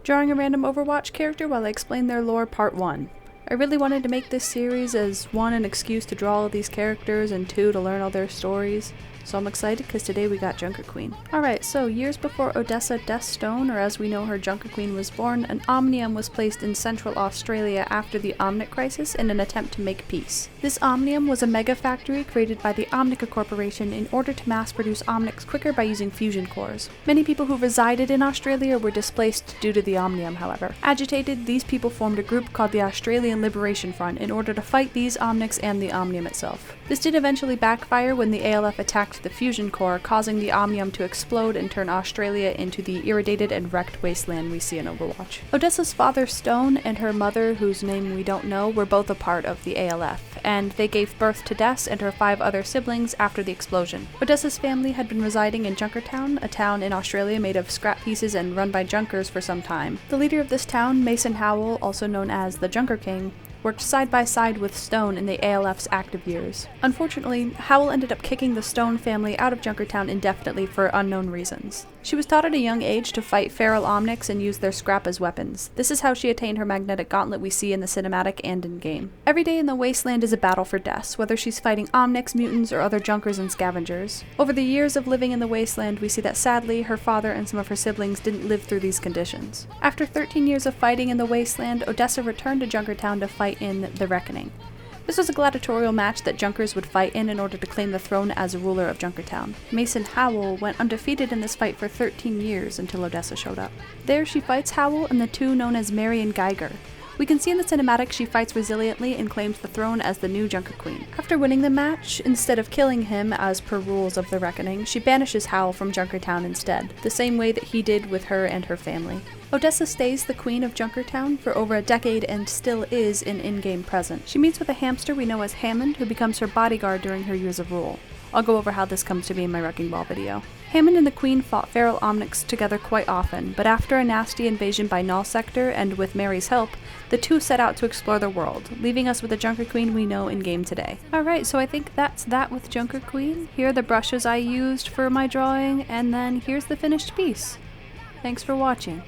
drawing a random Overwatch character while I explain their lore part 1. I really wanted to make this series as 1, an excuse to draw all these characters, and 2, to learn all their stories. So I'm excited because today we got Junker Queen. Alright, so years before Odessa Deathstone, or as we know her, Junker Queen, was born, an Omnium was placed in Central Australia after the Omnic Crisis in an attempt to make peace. This Omnium was a mega factory created by the Omnica Corporation in order to mass produce Omnics quicker by using fusion cores. Many people who resided in Australia were displaced due to the Omnium, however. Agitated, these people formed a group called the Australian Liberation Front in order to fight these Omnics and the Omnium itself. This did eventually backfire when the ALF attacked the fusion core, causing the Omnium to explode and turn Australia into the irradiated and wrecked wasteland we see in Overwatch. Odessa's father Stone and her mother, whose name we don't know, were both a part of the ALF, and they gave birth to Des and her 5 other siblings after the explosion. Odessa's family had been residing in Junkertown, a town in Australia made of scrap pieces and run by Junkers for some time. The leader of this town, Mason Howell, also known as the Junker King, worked side by side with Stone in the ALF's active years. Unfortunately, Howell ended up kicking the Stone family out of Junkertown indefinitely for unknown reasons. She was taught at a young age to fight feral Omnics and use their scrap as weapons. This is how she attained her magnetic gauntlet we see in the cinematic and in-game. Every day in the wasteland is a battle for Des, whether she's fighting Omnics, mutants, or other Junkers and scavengers. Over the years of living in the wasteland, we see that sadly, her father and some of her siblings didn't live through these conditions. After 13 years of fighting in the wasteland, Odessa returned to Junkertown to fight in The Reckoning. This was a gladiatorial match that Junkers would fight in order to claim the throne as a ruler of Junkertown. Mason Howell went undefeated in this fight for 13 years until Odessa showed up. There she fights Howell and the 2 known as Mary and Geiger. We can see in the cinematic she fights resiliently and claims the throne as the new Junker Queen. After winning the match, instead of killing him as per rules of The Reckoning, she banishes Howell from Junkertown instead, the same way that he did with her and her family. Odessa stays the queen of Junkertown for over a decade and still is an in-game presence. She meets with a hamster we know as Hammond, who becomes her bodyguard during her years of rule. I'll go over how this comes to be in my Wrecking Ball video. Hammond and the Queen fought feral Omnics together quite often, but after a nasty invasion by Null Sector and with Mary's help, the 2 set out to explore the world, leaving us with the Junker Queen we know in-game today. Alright, so I think that's that with Junker Queen. Here are the brushes I used for my drawing, and then here's the finished piece. Thanks for watching.